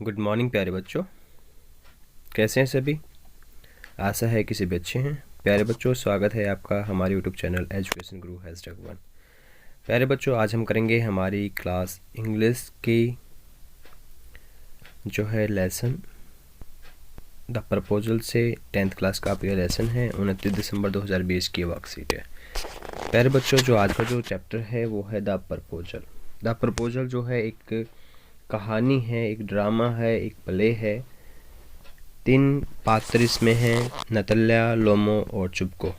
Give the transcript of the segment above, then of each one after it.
Good morning प्यारे बच्चों, कैसे हैं सभी। आशा है कि सभी अच्छे हैं। प्यारे बच्चों, स्वागत है आपका हमारे यूट्यूब चैनल एजुकेशन गुरु #1। प्यारे बच्चों, आज हम करेंगे हमारी क्लास इंग्लिश की जो है लेसन द प्रपोजल से 10th क्लास का आपका लेसन है। 29 दिसंबर 2020 की वर्कशीट है। प्यारे बच्चों, जो आज का जो चैप्टर है वो है द प्रपोजल। द प्रपोजल जो है एक कहानी है, एक ड्रामा है, एक प्ले है। 3 पात्र इसमें हैं, नतल्या, लोमो और चुबको।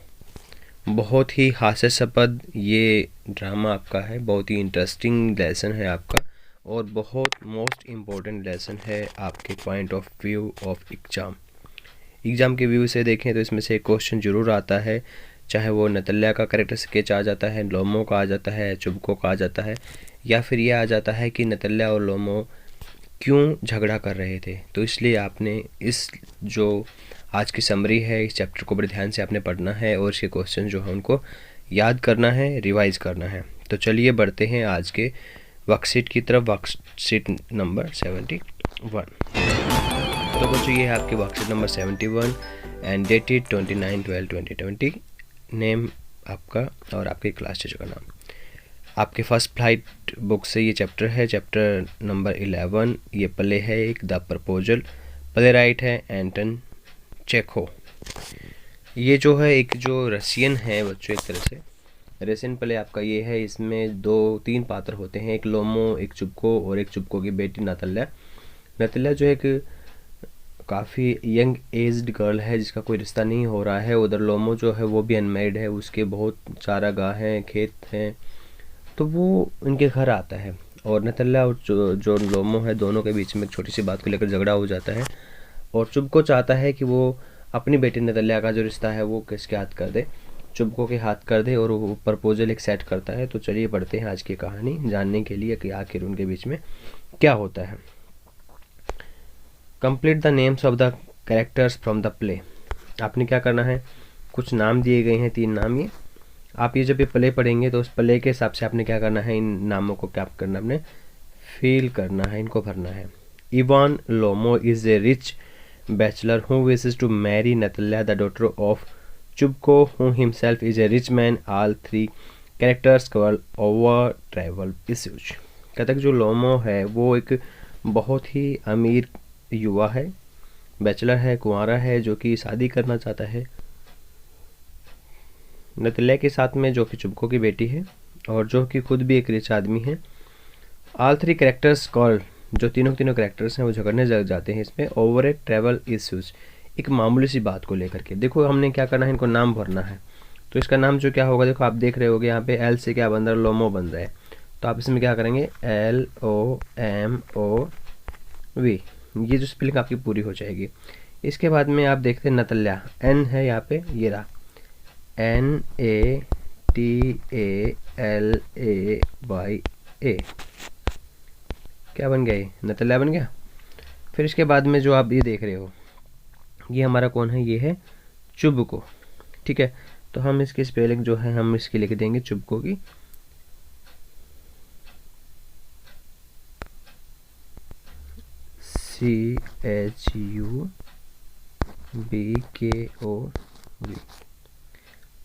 बहुत ही हास्यास्पद ये ड्रामा आपका है, बहुत ही इंटरेस्टिंग लेसन है आपका और बहुत मोस्ट इम्पोर्टेंट लेसन है आपके point of view of exam के व्यू से देखें तो इसमें से एक क्वेश्चन ज़रूर आता है, चाहे वो नतल्या का कैरेक्टर स्केच आ जाता है, लोमो का आ जाता है, चुबको का आ जाता है, या फिर ये आ जाता है कि नतल्या और लोमो क्यों झगड़ा कर रहे थे। तो इसलिए आपने इस जो आज की समरी है इस चैप्टर को बड़े ध्यान से आपने पढ़ना है और इसके क्वेश्चन जो है उनको याद करना है, रिवाइज करना है। तो चलिए बढ़ते हैं आज के वर्कशीट की तरफ, वर्कशीट नंबर 71। तो बच्चों, ये है आपकी worksheet number 71 and dated 29/12/2020। Name आपका और आपके क्लास टीचर का नाम। आपके फर्स्ट फ्लाइट बुक से ये चैप्टर है, चैप्टर नंबर 11। ये प्ले है एक द प्रपोजल। प्ले राइट है एंटन चेखो। ये जो है एक जो रशियन है बच्चों, एक तरह से रशियन प्ले आपका ये है। इसमें 2-3 पात्र होते हैं, एक लोमो, एक चुबको और एक चुबको की बेटी नतल्या। नतल्या जो एक काफ़ी यंग एज्ड गर्ल है जिसका कोई रिश्ता नहीं हो रहा है। उधर लोमो जो है वो भी अनमेरिड है, उसके बहुत चारागाह हैं, खेत हैं, तो वो उनके घर आता है और नतल्या और जो लोमो है दोनों के बीच में एक छोटी सी बात को लेकर झगड़ा हो जाता है और चुबको चाहता है कि वो अपनी बेटी नतल्या का जो रिश्ता है वो किसके हाथ कर दे, चुबको के हाथ कर दे और वो प्रपोजल एक सेट करता है। तो चलिए पढ़ते हैं आज की कहानी जानने के लिए कि आखिर उनके बीच में क्या होता है। Complete the names of the characters from the play. आपने क्या करना है, कुछ नाम दिए गए हैं, 3 नाम। ये आप ये जब ये प्ले पढ़ेंगे तो उस प्ले के हिसाब से आपने क्या करना है, इन नामों को क्या करना है, आपने फील करना है, इनको भरना है। Ivan Lomov is a rich bachelor who wishes to marry Natalya the daughter of Chubukov who himself is a rich man. All 3 characters cover over travel issues. कहता है कि जो लोमो है वो एक बहुत ही अमीर युवा है, बैचलर है, कुंवारा है, जो कि शादी करना चाहता है नतल्या के साथ में, जो कि चुबको की बेटी है और जो कि खुद भी एक रिच आदमी है। ऑल 3 कैरेक्टर्स कॉल, जो तीनों कैरेक्टर्स हैं वो झगड़ने लग जाते हैं इसमें ओवर ए ट्रैवल इश्यूज, एक मामूली सी बात को लेकर के। देखो हमने क्या करना है, इनको नाम भरना है। तो इसका नाम जो क्या होगा, देखो आप देख रहे होगे यहाँ पे एल से क्या बन रहा है, लोमो बन रहा है। तो आप इसमें क्या करेंगे, LOMOV, ये जो स्पेलिंग आपकी पूरी हो जाएगी। इसके बाद में आप देखते हैं नतल्या, N है यहाँ पे, ये रहा NATALAYA, क्या बन गया, ये नतल्या बन गया। फिर इसके बाद में जो आप ये देख रहे हो ये हमारा कौन है, ये है चुबको। ठीक है, तो हम इसकी स्पेलिंग जो है हम इसकी लिख देंगे चुबको की CHUBKOV।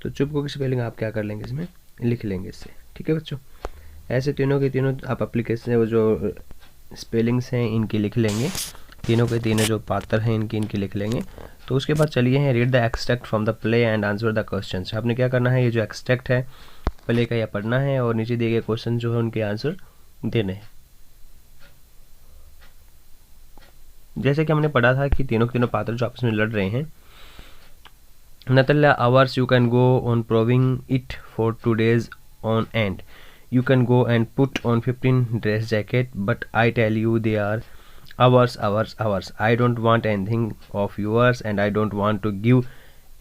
तो चुबको की स्पेलिंग आप क्या कर लेंगे, इसमें लिख लेंगे इससे। ठीक है बच्चों, ऐसे तीनों के तीनों आप एप्लीकेशन वो जो स्पेलिंग्स हैं इनकी लिख लेंगे, तीनों के तीनों जो पात्र हैं इनकी लिख लेंगे। तो उसके बाद चलिए हैं read the extract from the play and answer the question. आपने क्या करना है, ये जो एक्सट्रैक्ट है प्ले का यह पढ़ना है और नीचे दिए गए क्वेश्चन जो है उनके आंसर देने हैं। जैसे कि हमने पढ़ा था कि तीनों के तीनों पात्र जो आपस में लड़ रहे हैं। नतल्या, hours you can go on proving it for 2 days on end. You can go and put on 15 dress jacket, but I tell you they are hours. I don't want anything of yours and I don't want to give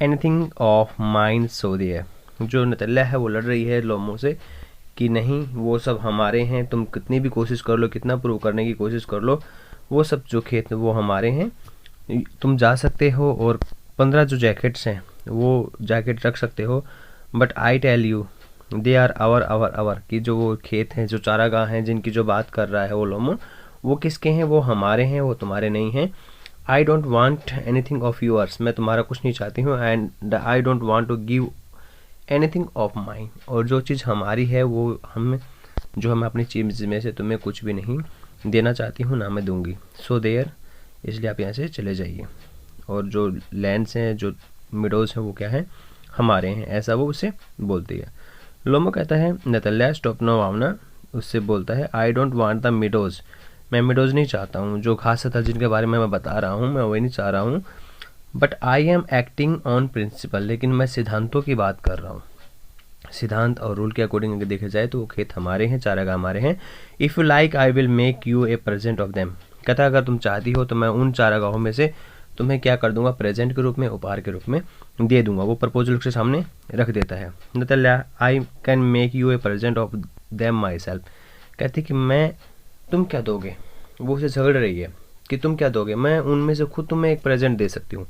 anything of mine. So there. जो नतल्या है वो लड़ रही है लोमो से कि नहीं वो सब हमारे हैं, तुम कितनी भी कोशिश कर लो, कितना प्रूव करने की कोशिश कर लो, वो सब जो खेत वो हमारे हैं, तुम जा सकते हो और 15 जो जैकेट्स हैं वो जैकेट रख सकते हो। But I tell you they are our कि जो वो खेत हैं, जो चारागाह हैं, जिनकी जो बात कर रहा है वो लोमो, वो किसके हैं, वो हमारे हैं, वो तुम्हारे नहीं हैं। I don't want anything of yours, मैं तुम्हारा कुछ नहीं चाहती हूँ। And I don't want to give anything of mine, और जो चीज़ हमारी है वो मैं अपनी चीज़ में से तुम्हें कुछ भी नहीं देना चाहती हूँ, ना मैं दूंगी। सो देयर, इसलिए आप यहाँ से चले जाइए। और जो लैंड्स हैं, जो मिडोज हैं, वो क्या है, हमारे हैं, ऐसा वो उसे बोलती है। लोमो कहता है नतल्या स्टॉप नो वावना, उससे बोलता है I don't want the meadows, मैं मिडोज नहीं चाहता हूँ, जो घास था जिनके बारे में मैं बता रहा हूँ मैं वही नहीं चाह रहा हूँ। But I am acting on principle, लेकिन मैं सिद्धांतों की बात कर रहा हूँ। सिद्धांत और रूल के अकॉर्डिंग अगर देखे जाए तो वो खेत हमारे हैं, चारागाह हमारे हैं। If you like I will make U A present of them, कहता है अगर तुम चाहती हो तो मैं उन चारागाहों में से तुम्हें क्या कर दूंगा, प्रेजेंट के रूप में, उपहार के रूप में दे दूंगा। वो प्रपोजल उसके सामने रख देता है। नतल्या I can make U A present of them my self, कहती कि मैं, तुम क्या दोगे, वो उसे झगड़ रही है कि तुम क्या दोगे, मैं उनमें से खुद तुम्हें एक प्रेजेंट दे सकती हूँ,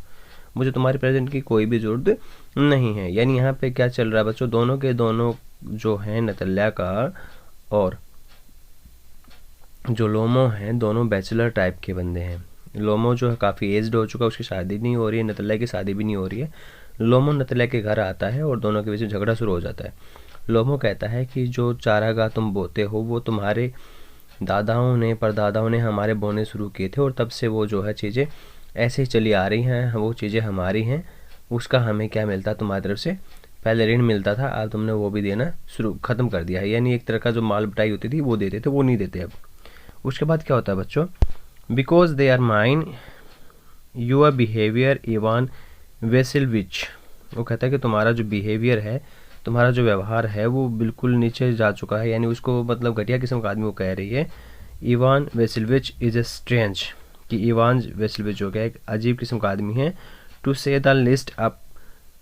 मुझे तुम्हारी प्रेजेंट की कोई भी ज़रूरत नहीं है। यानी यहाँ पे क्या चल रहा है बच्चों, दोनों के दोनों जो हैं, नतल्या का और जो लोमो हैं, दोनों बैचलर टाइप के बंदे हैं। लोमो जो है काफ़ी एज्ड हो चुका है, उसकी शादी नहीं हो रही है, नतल्या की शादी भी नहीं हो रही है। लोमो नतल्या के घर आता है और दोनों के बीच में झगड़ा शुरू हो जाता है। लोमो कहता है कि जो चारागाह तुम बोते हो वो तुम्हारे दादाओं ने, परदादाओं ने हमारे बोने शुरू किए थे, और तब से वो जो है चीज़ें ऐसे ही चली आ रही हैं, वो चीज़ें हमारी हैं। उसका हमें क्या मिलता, तुम्हारी तरफ से पहले ऋण मिलता था, अब तुमने वो भी देना ख़त्म कर दिया है। यानी एक तरह का जो माल बटाई होती थी वो देते थे, वो नहीं देते अब। उसके बाद क्या होता है बच्चों, because they are mind your behaviour Ivan Vassilevitch, वो कहता है कि तुम्हारा जो बिहेवियर है, तुम्हारा जो व्यवहार है वो बिल्कुल नीचे जा चुका है। यानी उसको मतलब घटिया किस्म का आदमी वो कह रही है। इवान वेसिलविच इज़ ए स्ट्रेंज, कि इवान वेसिलविच हो गया एक अजीब किस्म का आदमी है। To say the list up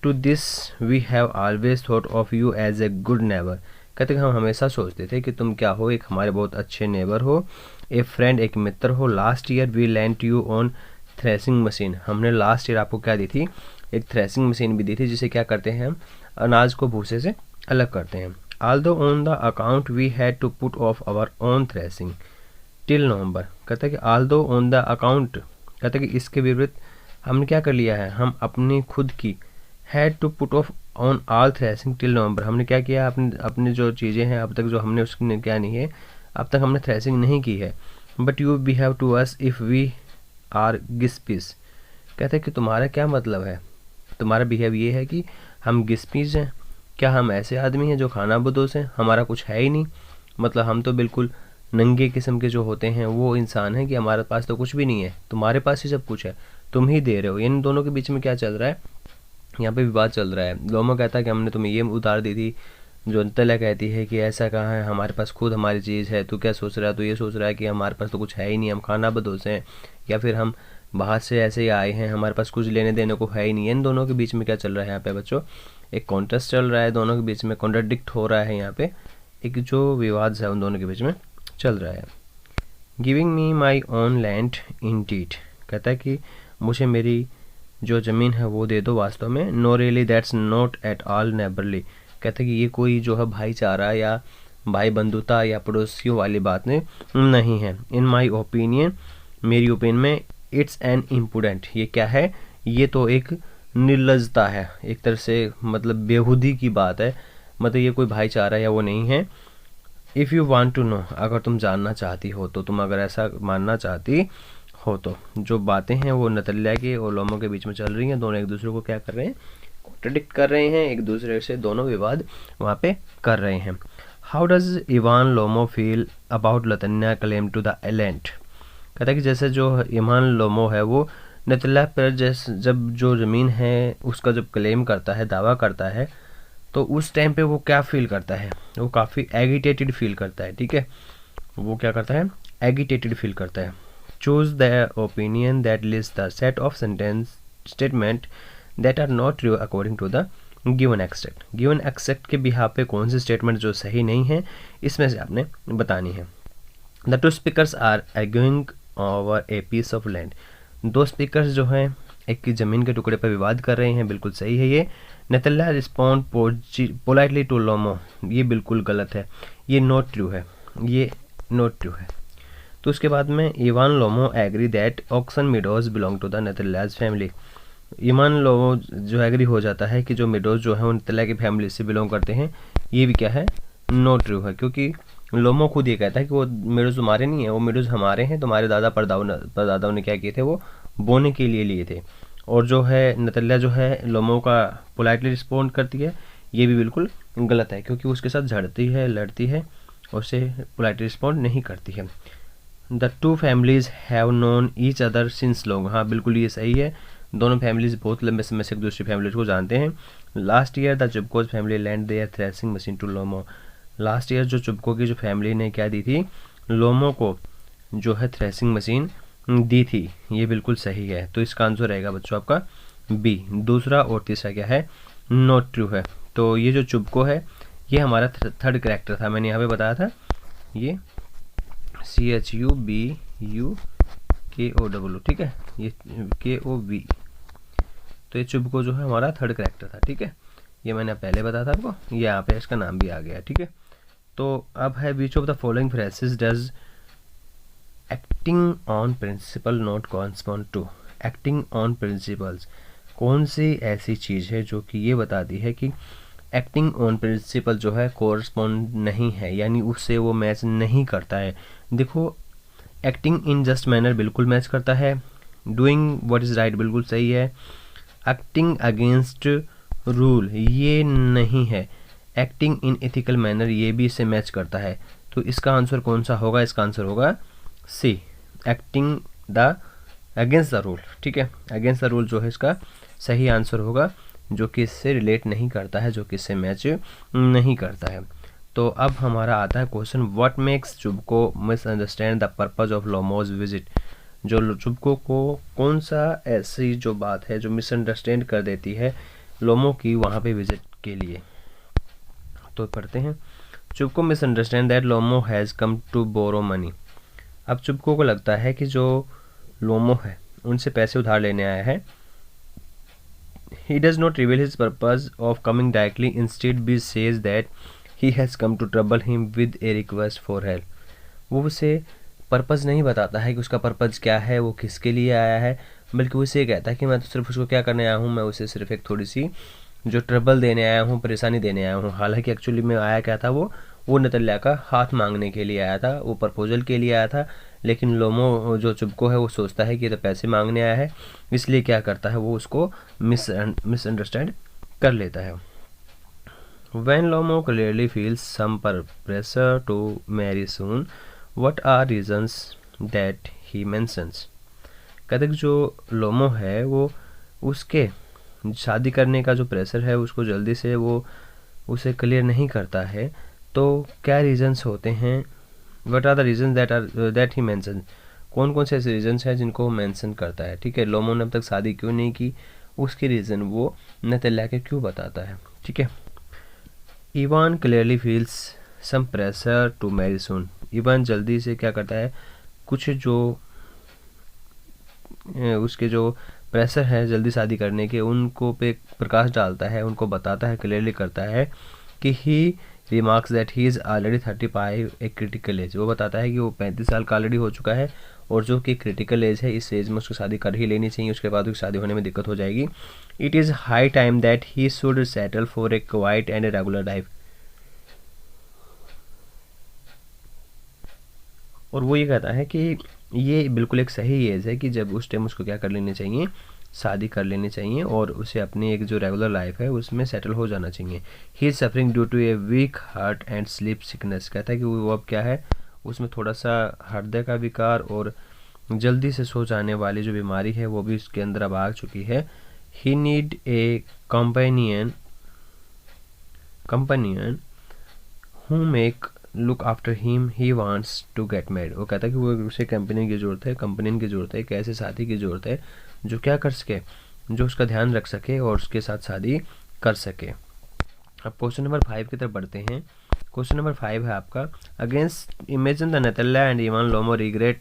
to this we have always thought of you as a good neighbour, कहते हैं हम हमेशा सोचते थे कि तुम क्या हो, एक हमारे बहुत अच्छे नेबर हो, ए फ्रेंड, एक मित्र हो। Last year we lent you on threshing machine, हमने लास्ट ईयर आपको क्या दी थी, एक थ्रेसिंग मशीन भी दी थी, जिसे क्या करते हैं हम अनाज को भूसे से अलग करते हैं। Although on the account we had to put off our own threshing till November, कहता है कि ऑल्दो ऑन द अकाउंट, कहता है कि इसके विपरीत हमने क्या कर लिया है, हम अपनी खुद की had to put off on all threshing till November, हमने क्या किया, अपनी जो चीज़ें हैं अब तक जो हमने उसने क्या नहीं है, अब तक हमने थ्रेसिंग नहीं की है। But you behave to us if we are gypsies, कहते हैं कि तुम्हारा क्या मतलब है, तुम्हारा बिहेव ये है कि हम गिस्पीस हैं, क्या हम ऐसे आदमी हैं जो खाना बदोश हैं, हमारा कुछ है ही नहीं, मतलब हम तो बिल्कुल नंगे किस्म के जो होते हैं वो इंसान हैं कि हमारे पास तो कुछ भी नहीं है, तुम्हारे पास ही सब कुछ है, तुम ही दे रहे हो। इन दोनों के बीच में क्या चल रहा है, यहाँ पे विवाद चल रहा है। लोमो कहता है कि हमने तुम्हें ये उधार दी थी, जो नतल्या कहती है कि ऐसा कहाँ है, हमारे पास खुद हमारी चीज़ है, तू क्या सोच रहा है, तू ये सोच रहा है कि हमारे पास तो कुछ है ही नहीं, हम खाना बदोश हैं, या फिर हम बाहर से ऐसे ही आए हैं, हमारे पास कुछ लेने देने को है ही नहीं। इन दोनों के बीच में क्या चल रहा है यहाँ पे बच्चों, एक कॉन्टेस्ट चल रहा है, दोनों के बीच में कॉन्ट्राडिक्ट हो रहा है, यहाँ पे एक जो विवाद है उन दोनों के बीच में चल रहा है। Giving me my own land indeed, कहता है कि मुझे मेरी जो ज़मीन है वो दे दो वास्तव में। No really that's not at all neighbourly, कहते हैं कि ये कोई जो है भाईचारा या भाई बंधुता या पड़ोसियों वाली बात नहीं है। इन माई ओपिनियन, मेरी ओपिनियन में, इट्स एन इम्पुडेंट, ये क्या है, ये तो एक निर्लजता है, एक तरह से मतलब बेहूदी की बात है, मतलब ये कोई भाईचारा या वो नहीं है। If you want to know, अगर तुम जानना चाहती हो तो, तुम अगर ऐसा मानना चाहती हो तो, जो बातें हैं वो नतल्या के और लोमो के बीच में चल रही हैं, दोनों एक दूसरे को क्या कर रहे हैं, कॉन्ट्रडिक्ट कर रहे हैं, एक दूसरे से दोनों विवाद वहाँ पे कर रहे हैं। How does Ivan Lomov feel about लतन्या क्लेम टू द लैंड, कहता है कि जैसे जो इवान लोमो है वो नतल्या पर जैसे जब जो ज़मीन है उसका जब क्लेम करता है, दावा करता है, तो उस टाइम पे वो क्या फील करता है, वो काफ़ी एगिटेटेड फील करता है। ठीक है, वो क्या करता है, एगिटेटेड फील करता है। Choose the opinion that list the set of sentence statement that are not true according to the given except, given except के बिहाफ पे कौन सी स्टेटमेंट जो सही नहीं है इसमें से आपने बतानी है। The two speakers are arguing over a piece of land, दो स्पीकर्स जो हैं एक की ज़मीन के टुकड़े पर विवाद कर रहे हैं, बिल्कुल सही है ये। नतल्या रिस्पॉन्ड पोलाइटली टू लोमो, ये बिल्कुल गलत है, ये नॉट ट्रू है, ये नॉट ट्रू है। तो उसके बाद में Ivan Lomov agree that oxen meadows belong to the Netherlands family. Ivan Lomov जो एग्री हो जाता है कि जो मीडोज जो है वो नेदरलैंड की फैमिली से बिलोंग करते हैं, ये भी क्या है, नॉट ट्रू है, क्योंकि लोमो खुद ये कहता है कि वो मीडोज हमारे नहीं है, वो मीडोज हमारे हैं, तुम्हारे दादा परदादाओं ने क्या किए थे, वो बोने के लिए लिए थे। और जो है नतल्या जो है लोमो का पोलाइटली रिस्पॉन्ड करती है, ये भी बिल्कुल गलत है, क्योंकि उसके साथ झड़ती है, लड़ती है और उसे पोलाइटली रिस्पॉन्ड नहीं करती है। The two families have known each other since long, हाँ बिल्कुल ये सही है, दोनों फैमिलीज बहुत लंबे समय से एक दूसरी फैमिलीज को जानते हैं। Last year the Chubukovs family land their threshing machine to Lomov, last year जो चुबको की जो फैमिली ने क्या दी थी, लोमो को जो है थ्रेसिंग मशीन दी थी, ये बिल्कुल सही है। तो इसका आंसर रहेगा बच्चों आपका बी। दूसरा और तीसरा क्या है, नॉट ट्रू है। तो ये जो चुबको है ये हमारा थर्ड कैरेक्टर था, मैंने यहाँ पे बताया था, ये CHUBUKOW, ठीक है, ये KOV, तो ये चुबको जो है हमारा थर्ड कैरेक्टर था, ठीक है, ये मैंने पहले बताया था आपको, ये यहाँ पे इसका नाम भी आ गया, ठीक है। तो अब है which of the following phrases does acting on principle not correspond to, acting on principles, कौन सी ऐसी चीज़ है जो कि ये बताती है कि एक्टिंग ऑन प्रिंसिपल जो है कोरस्पॉन्ड नहीं है, यानी उससे वो मैच नहीं करता है। देखो, एक्टिंग इन जस्ट मैनर बिल्कुल मैच करता है, डूइंग व्हाट इज़ राइट बिल्कुल सही है, एक्टिंग अगेंस्ट रूल ये नहीं है, एक्टिंग इन एथिकल मैनर ये भी इससे मैच करता है। तो इसका आंसर कौन सा होगा, इसका आंसर होगा C, acting the against the rule, ठीक है, अगेंस्ट द रूल जो है इसका सही आंसर होगा, जो कि इससे रिलेट नहीं करता है, जो कि इससे मैच नहीं करता है। तो अब हमारा आता है question, what makes चुबको misunderstand the purpose of लोमोज visit, जो चुबको को कौन सा ऐसी जो बात है जो मिसअंडरस्टैंड कर देती है लोमो की वहाँ पे विजिट के लिए। तो पढ़ते हैं, Chubukov misunderstand that Lomov has come to borrow money. अब चुबको को लगता है कि जो लोमो है उनसे पैसे उधार लेने आया है। He does not reveal his purpose of coming directly, instead he says that he has come to trouble him with a request for help। वो उसे पर्पज़ नहीं बताता है कि उसका पर्पज़ क्या है, वो किसके लिए आया है, बल्कि वो इसे कहता है कि मैं तो सिर्फ उसको क्या करने आया हूँ, मैं उसे सिर्फ एक थोड़ी सी जो ट्रबल देने आया हूँ, परेशानी देने आया हूँ। हालांकि एक्चुअली में आया क्या था, वो नतल्या का हाथ मांगने के लिए आया था, वो प्रपोजल के लिए आया था। लेकिन लोमो जो चुबको है वो सोचता है कि ये तो पैसे मांगने आया है, इसलिए क्या करता है, वो उसको मिसअंडरस्टैंड कर लेता है। When Lomo clearly feels some pressure to marry soon, what are reasons that he mentions? कहते कि जो लोमो है वो उसके शादी करने का जो प्रेशर है उसको जल्दी से वो उसे क्लियर नहीं करता है, तो क्या रीजंस होते हैं, what are the reasons that he mention, कौन कौन से ऐसे रीजंस हैं जिनको वो मेंशन करता है, ठीक है। लोमो ने अब तक शादी क्यों नहीं की, उसके रीज़न वो नतल्या के क्यों बताता है, ठीक है। Ivan clearly feels some pressure to marry soon, Ivan जल्दी से क्या करता है, कुछ जो उसके जो प्रेशर है जल्दी शादी करने के, उनको पे प्रकाश डालता है, उनको बताता है, क्लियरली करता है कि he remarks that he is already 35 a critical age, वो बताता है कि वो 35 साल का ऑलरेडी हो चुका है और जो कि क्रिटिकल एज है, इस एज में उसको शादी कर ही लेनी चाहिए, उसके बाद उसकी शादी होने में दिक्कत हो जाएगी। It is high time that he should settle for a quiet and a regular life, और वो ये कहता है कि ये बिल्कुल एक सही एज है कि जब उस टाइम उसको क्या कर लेनी चाहिए, शादी कर लेनी चाहिए और उसे अपनी एक जो रेगुलर लाइफ है उसमें सेटल हो जाना चाहिए। He is suffering due to a weak heart and sleep sickness, कहता है कि वो अब क्या है, उसमें थोड़ा सा हृदय का विकार और जल्दी से सो जाने वाली जो बीमारी है वो भी उसके अंदर अब आ चुकी है। He need a companion who make look after him, he wants to get married, वो कहता है कि वो उसे कंपेनियन की ज़रूरत है, कंपेनियन की ज़रूरत है, एक ऐसे साथी की ज़रूरत है जो क्या कर सके, जो उसका ध्यान रख सके और उसके साथ शादी कर सके। अब क्वेश्चन नंबर 5 की तरफ बढ़ते हैं। क्वेश्चन नंबर 5 है आपका, against imagine the Natalya and Ivan Lomov regret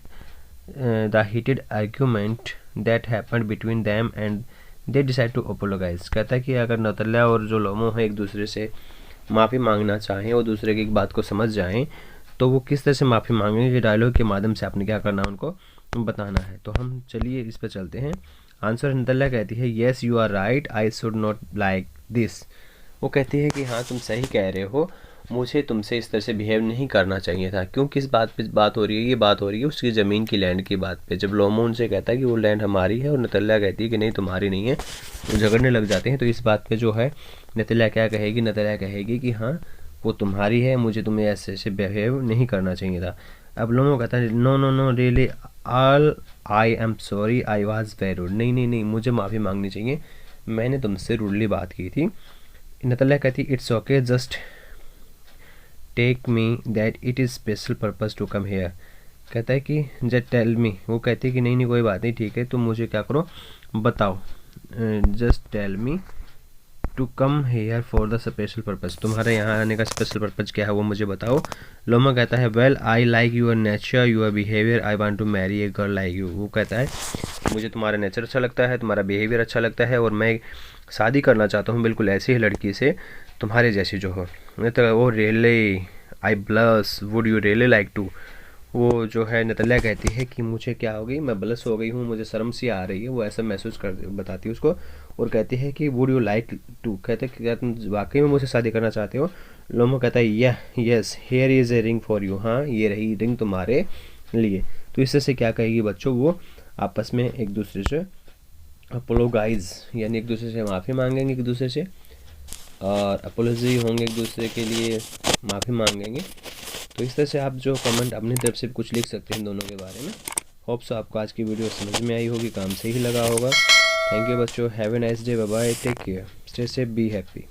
the heated argument that happened between them and they decide to apologise, कहता है कि अगर नतल्या और जो लोमो है एक दूसरे से माफ़ी मांगना चाहें और दूसरे की एक बात को समझ जाएं, तो वो किस तरह से माफ़ी मांगेंगे, ये डायलॉग के माध्यम से आपने क्या करना है, उनको बताना है। तो हम चलिए इस पर चलते हैं। आंसर नतल्ला कहती है yes you are right, I should not like this. वो कहती है कि हाँ तुम सही कह रहे हो, मुझे तुमसे इस तरह से बिहेव नहीं करना चाहिए था। क्यों, किस बात पे बात हो रही है, ये बात हो रही है उसकी ज़मीन की, लैंड की बात पे। जब लोमो उनसे कहता है कि वो लैंड हमारी है और नतल्ला कहती है कि नहीं तुम्हारी नहीं है, तो झगड़ने लग जाते हैं। तो इस बात पे जो है नतल्ला क्या कहेगी, नतल्ला कहेगी कि हाँ वो तुम्हारी है, मुझे तुम्हें ऐसे ऐसे बिहेव नहीं करना चाहिए था। अब लोमो कहता है no no no really all I am sorry I was very rude. नहीं नहीं नहीं, मुझे माफ़ी मांगनी चाहिए, मैंने तुमसे रूडली बात की थी। नतल्ला कहती it's okay just take me that it is special purpose to come here. कहता है कि जस्ट टेल मी, वो कहती है कि नहीं नहीं कोई बात नहीं, ठीक है तुम मुझे क्या करो बताओ, just tell me to come here for the special purpose, तुम्हारे यहाँ आने का स्पेशल पर्पज़ क्या है वो मुझे बताओ। लोमा कहता है well I like your nature your behaviour, I want to marry a girl like you. वो कहता है मुझे तुम्हारा नेचर अच्छा लगता है, तुम्हारा बिहेवियर अच्छा लगता है, और मैं शादी करना चाहता हूँ बिल्कुल ऐसी ही लड़की से तुम्हारे जैसी जो हो। तो वो really I blush would you really like to. वो जो है नतल्ला कहती है कि मुझे क्या हो गई, मैं ब्लस हो गई हूँ, मुझे शर्म सी आ रही है, वो ऐसा महसूस कर बताती है उसको। और कहती है कि वुड यू लाइक टू, कहते हैं कि क्या तुम वाकई में मुझसे शादी करना चाहते हो। लोमो कहता है yes here is a ring for you, हाँ ये रही रिंग तुम्हारे लिए। तो इस तरह से क्या कहेगी बच्चों, वो आपस में एक दूसरे से अपोलोगाइज यानी एक दूसरे से माफ़ी मांगेंगे एक दूसरे से, और अपोलॉजी होंगे एक दूसरे के लिए, माफ़ी मांगेंगे। तो इस तरह से आप जो कमेंट अपनी तरफ से कुछ लिख सकते हैं दोनों के बारे में। होप सो आपको आज की वीडियो समझ में आई होगी, काम से ही लगा होगा। थैंक यू बच्चों, have a nice day, bye bye, take care, stay safe, be happy.